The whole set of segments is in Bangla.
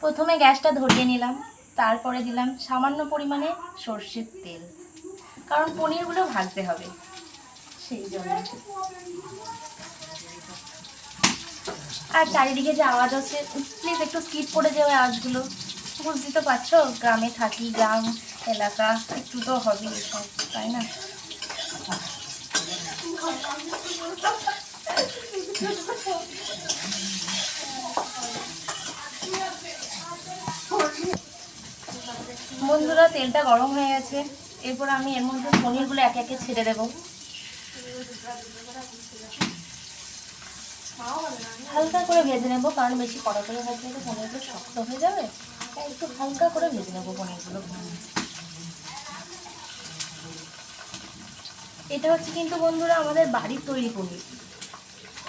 প্রথমে গ্যাসটা ধরিয়ে নিলাম, তারপরে দিলাম সামান্য পরিমাণে সর্ষের তেল, কারণ পনিরগুলো ভাজতে হবে সেই জন্য। আর চারিদিকে যে আওয়াজ হচ্ছে, প্লিজ একটু স্কিপ করে যাও আওয়াজগুলো। বুঝতে তো পারছো, গ্রামে থাকি, গ্রাম এলাকা, একটু তো হবে এসব, তাই না? বন্ধুরা, তেলটা গরম হয়ে গেছে, এরপর আমি এর মধ্যে পনিরগুলো একে একে ছেড়ে দেবো। হালকা করে ভেজে নেবো, কারণ বেশি কড়া করে ভাজলে তো পনিরগুলো শক্ত হয়ে যাবে, তাই একটু হালকা করে ভেজে নেবো পনিরগুলো। এটা হচ্ছে কিন্তু বন্ধুরা আমাদের বাড়ির তৈরি পনির,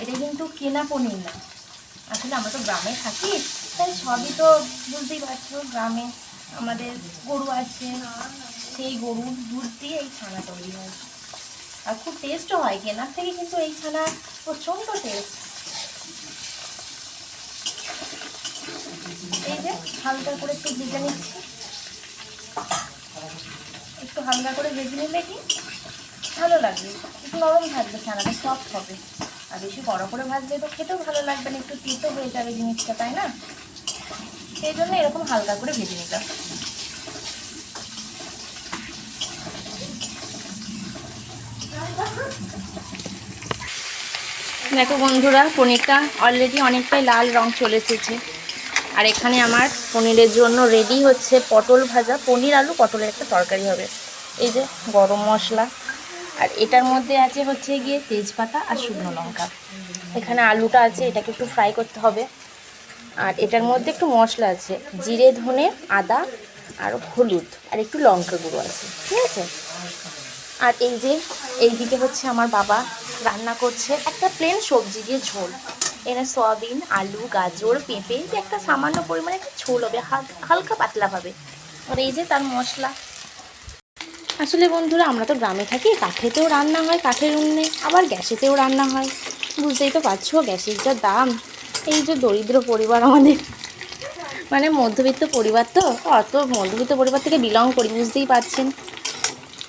এটা কিন্তু কেনা পনির না। আসলে আমরা তো গ্রামে থাকি, তাই সবই তো বুঝতেই পারছো, গ্রামে আমাদের গরু আছে, সেই গরুর দুধ দিয়ে এই ছানা তৈরি হয়, আর খুব টেস্টও হয়। কেনার থেকে কিন্তু এই ছানা প্রচণ্ড টেস্ট। এই যে হালকা করে একটু ভেজে নিচ্ছি, একটু হালকা করে ভেজে নিলে কি ভালো লাগবে, একটু নরম থাকবে, ছানাটা সফট হবে। আর বেশি বড় করে ভাজলে তো খেতেও ভালো লাগবে না, একটু তেতো হয়ে যাবে জিনিসটা, তাই না? সেই জন্য এরকম হালকা করে ভেজে নিলাম। দেখো বন্ধুরা, পনিরটা অলরেডি অনেকটাই লাল রং চলে এসেছে। আর এখানে আমার পনিরের জন্য রেডি হচ্ছে পটল ভাজা, পনির আলু পটলের একটা তরকারি হবে। এই যে গরম মশলা, আর এটার মধ্যে আছে হচ্ছে গিয়ে তেজপাতা আর শুকনো লঙ্কা। এখানে আলুটা আছে, এটাকে একটু ফ্রাই করতে হবে। আর এটার মধ্যে একটু মশলা আছে, জিরে, ধনে, আদা আর হলুদ, আর একটু লঙ্কা গুঁড়ো আছে, ঠিক আছে? আর এই যে এইদিকে হচ্ছে আমার বাবা রান্না করছে একটা প্লেন সবজি দিয়ে ঝোল। এখানে সয়াবিন, আলু, গাজর, পেঁপে, একটা সামান্য পরিমাণে একটা ঝোল হবে, হালকা পাতলা হবে। আর এই যে তার মশলা। আসলে বন্ধুরা, আমরা তো গ্রামে থাকি, কাঠেতেও রান্না হয়, কাঠের উনুনে, আবার গ্যাসেতেও রান্না হয়। বুঝতেই তো পারছো গ্যাসের যা দাম। এই যে দরিদ্র পরিবার আমাদের, মানে মধ্যবিত্ত পরিবার, তো অত মধ্যবিত্ত পরিবার থেকে বিলং করি, বুঝতেই পারছেন।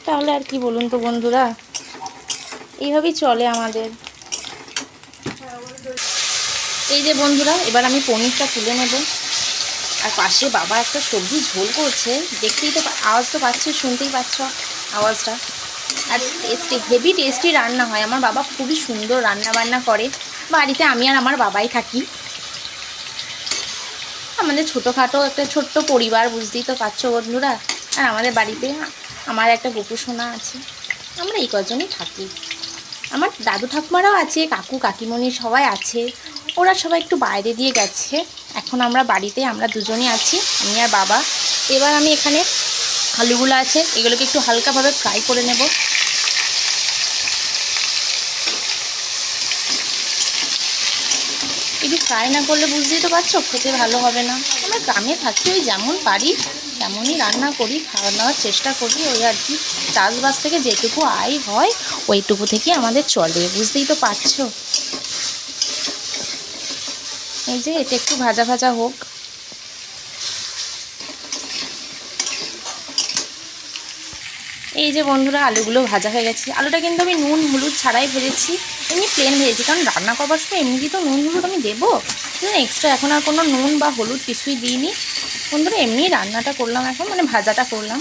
তাহলে আর কি বলুন তো বন্ধুরা, এইভাবেই চলে আমাদের। এই যে বন্ধুরা, এবার আমি পনিরটা তুলে নেব। আর পাশে বাবা একটা সবজি ঝোল করছে, দেখতেই তো, আওয়াজ তো পাচ্ছ, শুনতেই পাচ্ছ আওয়াজটা। আর টেস্টি, হেভি টেস্টি রান্না হয়। আমার বাবা খুবই সুন্দর রান্না বান্না করে। বাড়িতে আমি আর আমার বাবাই থাকি। আমাদের ছোটোখাটো একটা ছোট্ট পরিবার, বুঝতেই তো পারছো বন্ধুরা। আর আমাদের বাড়িতে আমার একটা গোপু সোনা আছে, আমরা এই কজনই থাকি। আমার দাদু ঠাকুমারাও আছে, কাকু কাকিমণি সবাই আছে, ওরা সবাই একটু বাইরে দিয়ে গেছে। এখন আমরা বাড়িতে, আমরা দুজনই আছি, আমি আর বাবা। এবার আমি এখানে আলুগুলো আছে, এগুলোকে একটু হালকাভাবে ফ্রাই করে নেব। একটু ফ্রাই না করলে বুঝতেই তো পারছো খেতে ভালো হবে না। আমরা গ্রামে থাকি, ওই যেমন পারি তেমনই রান্না করি, খাওয়া দাওয়ার চেষ্টা করি, ওই আর কি। চাষবাস থেকে যেটুকু আয় হয় ওইটুকু থেকে আমাদের চলে, বুঝতেই তো পারছো। এই যে এটা একটু ভাজা ভাজা হোক। এই যে বন্ধুরা, আলুগুলো ভাজা হয়ে গেছে। আলুটা কিন্তু আমি নুন হলুদ ছাড়াই ভেজেছি, এমনি প্লেন ভেজেছি, কারণ রান্না করবার সময় এমনি তো নুন হলুদ আমি দেবো, এক্সট্রা এখন আর কোনো নুন বা হলুদ কিছুই দিইনি বন্ধুরা। এমনি রান্নাটা করলাম এখন, মানে ভাজাটা করলাম।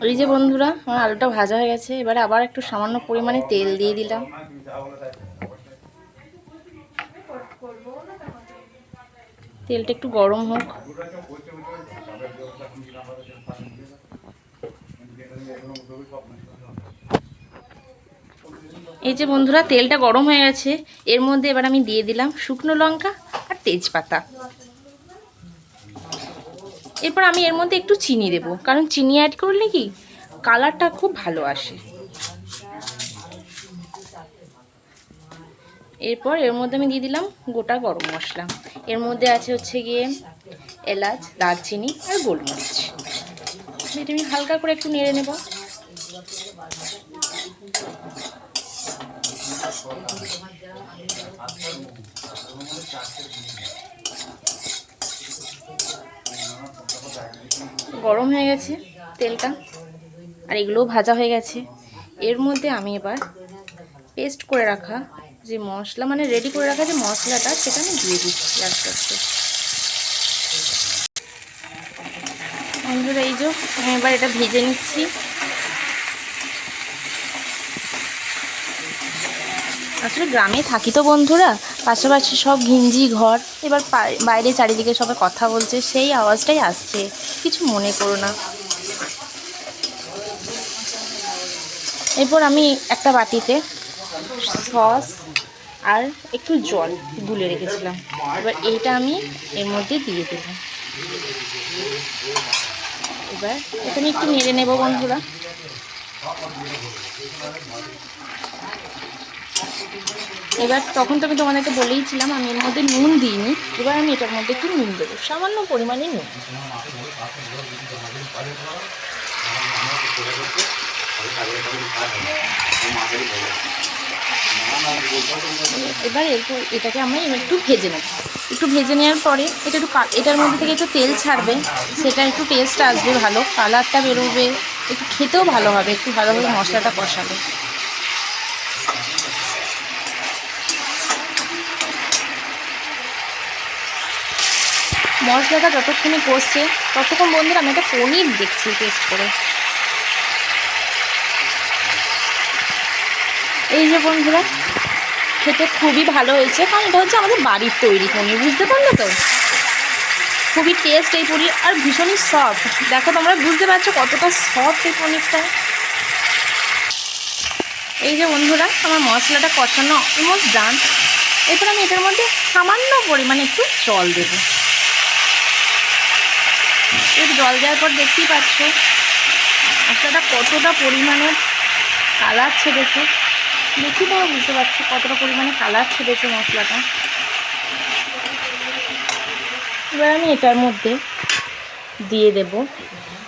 এই যে বন্ধুরা, আমার আলুটা ভাজা হয়ে গেছে। এবারে আবার একটু সামান্য পরিমাণে তেল দিয়ে দিলাম। তেলটা একটু গরম হোক। এই যে বন্ধুরা, তেলটা গরম হয়ে গেছে, এর মধ্যে এবার আমি দিয়ে দিলাম শুকনো লঙ্কা আর তেজপাতা। এরপর আমি এর মধ্যে একটু চিনি দেবো, কারণ চিনি অ্যাড করলে কি কালারটা খুব ভালো আসে। এরপর এর মধ্যে আমি দিয়ে দিলাম গোটা গরম মশলা। এর মধ্যে আছে হচ্ছে গিয়ে এলাচ, দারচিনি আর গোলমরিচ। এটা আমি হালকা করে একটু নেড়ে নেব। গরম হয়ে গেছে তেলটা, আর এগুলোও ভাজা হয়ে গেছে। এর মধ্যে আমি এবার পেস্ট করে রাখা যে মশলা, মানে রেডি করে রাখা যে মশলাটা, সেটা আমি দিয়ে দিচ্ছি আস্তে আস্তে। বন্ধুরা এই যে আমি এবার এটা ভেজে নিচ্ছি। আসলে গ্রামে থাকি তো বন্ধুরা, পাশাপাশি সব ঘিঞ্জি ঘর, এবার বাইরে চারিদিকে সবাই কথা বলছে, সেই আওয়াজটাই আসছে, কিছু মনে করো না। এরপর আমি একটা বাটিতে সস আর একটু জল গুলে রেখেছিলাম, এবার এইটা আমি এর মধ্যে দিয়ে দেব। এবার এটা আমি একটু নেড়ে নেব বন্ধুরা। এবার তখন তো আমি তোমাদেরকে বলেইছিলাম আমি এর মধ্যে নুন দিইনি, এবার আমি এটার মধ্যে একটু নুন দেবো, সামান্য পরিমাণে নুন। এবার এরপর এটাকে আমি একটু ভেজে নেব। একটু ভেজে নেওয়ার পরে এটা একটু এটার মধ্যে থেকে একটু তেল ছাড়বে, সেটা একটু টেস্ট আসবে, ভালো কালারটা বেরোবে, একটু খেতেও ভালো হবে, একটু ভালোভাবে মশলাটা কষাবে। মশলাটা যতক্ষণে কষছে ততক্ষণ বন্ধুরা আমি একটা পনির দেখছি টেস্ট করে। এই যে বন্ধুরা, খেতে খুবই ভালো হয়েছে, কারণ এটা হচ্ছে আমাদের বাড়ির তৈরি পনির, বুঝতে পারলে তো? খুবই টেস্ট এই পনির, আর ভীষণই সফট। দেখো তোমরা বুঝতে পারছো কতটা সফট এই পনিরটা। এই যে বন্ধুরা, আমার মশলাটা কষানো অলমোস্ট ডান। এরপর আমি এটার মধ্যে সামান্য পরিমাণে একটু জল দেব। একটু জল দেওয়ার পর দেখতেই পাচ্ছ মশলাটা কতটা পরিমাণে কালার ছেড়েছে। দেখি তো বুঝতে পারছি কতটা পরিমাণে কালার ছেড়েছে মশলাটা। এবার আমি এটার মধ্যে দিয়ে দেব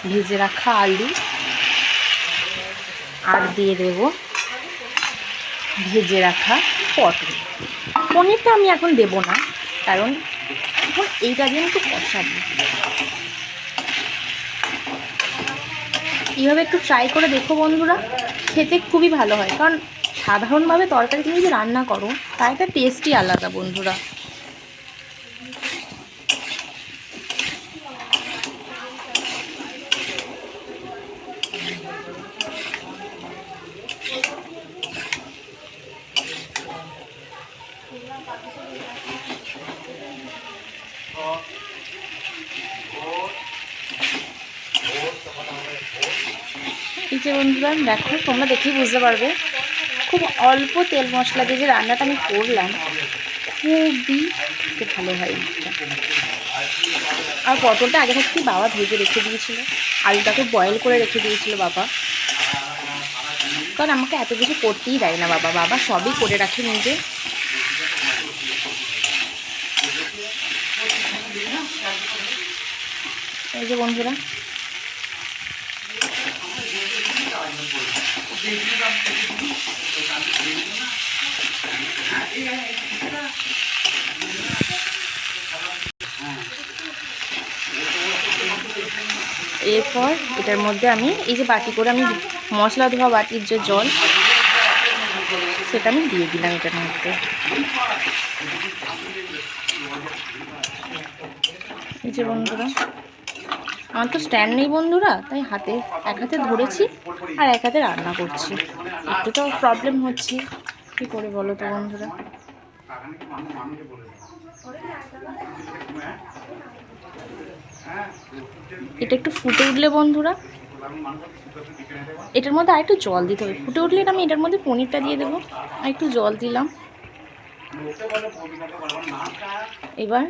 ভেজে রাখা আলু, আর দিয়ে দেব ভেজে রাখা পটল। পনিরটা আমি এখন দেব না, কারণ এখন এইটা দিয়ে একটু কষাবো। এইভাবে একটু ট্রাই করে দেখো বন্ধুরা, খেতে খুবই ভালো হয়। কারণ সাধারণভাবে তরকারি তুমি যদি রান্না করো তার একটা টেস্টই আলাদা বন্ধুরা। এই যে বন্ধুরা দেখো, তোমরা দেখেই বুঝতে পারবে খুব অল্প তেল মশলা দিয়ে যে রান্নাটা আমি করলাম, খুবই ভালো হয়। আর পটলটা আগে থাকতেই বাবা ভেজে রেখে দিয়েছিল, আলুটাকে বয়েল করে রেখে দিয়েছিল বাবা, কারণ আমাকে এত কিছু করতেই দেয় না বাবা, বাবা সবই করে রাখে নিজে। এই যে বন্ধুরা, এরপর এটার মধ্যে আমি এই যে বাটি করে আমি মশলা ধোয়া বাটির যে জল, সেটা আমি দিয়ে দিলাম এটার মধ্যে। এই যে বন্ধুরা, আমার তো স্ট্যান্ড নেই বন্ধুরা, তাই এক হাতে ধরেছি আর এক হাতে রান্না করছি। একটু তো প্রবলেম হচ্ছে, কী করে বলো তো বন্ধুরা। এটা একটু ফুটে উঠলে বন্ধুরা, এটার মধ্যে আর একটু জল দিতে হবে। ফুটে উঠলে আমি এটার মধ্যে পনিরটা দিয়ে দেবো, আর একটু জল দিলাম। এবার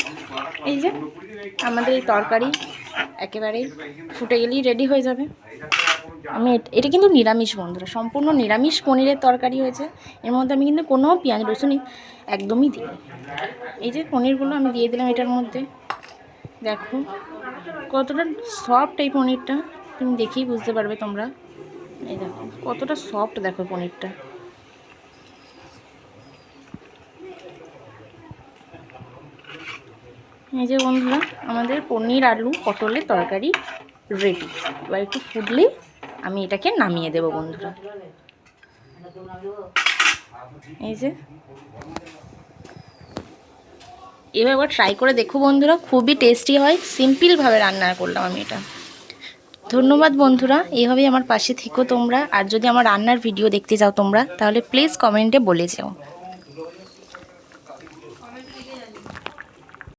এই যে আমাদের এই তরকারি একেবারেই ফুটে গেলেই রেডি হয়ে যাবে। আমি এটা কিন্তু নিরামিষ বন্ধুরা, সম্পূর্ণ নিরামিষ পনিরের তরকারি হয়েছে। এর মধ্যে আমি কিন্তু কোনো পেঁয়াজ রসুন একদমই দিই। এই যে পনিরগুলো আমি দিয়ে দিলাম এটার মধ্যে। দেখো কতটা সফট এই পনিরটা, তুমি দেখেই বুঝতে পারবে তোমরা। এই দেখো কতটা সফট, দেখো পনিরটা। এই যে বন্ধুরা, আমাদের পনির আলু পটলের তরকারি রেডি। এবার একটু ফুটলে আমি এটাকে নামিয়ে দেব বন্ধুরা। এই যে এবার একবার ট্রাই করে দেখো বন্ধুরা, খুবই টেস্টি হয়। সিম্পলভাবে রান্না করলাম আমি এটা। ধন্যবাদ বন্ধুরা, এইভাবেই আমার পাশে থেকো তোমরা। আর যদি আমার রান্নার ভিডিও দেখতে চাও তোমরা, তাহলে প্লিজ কমেন্টে বলে যাও।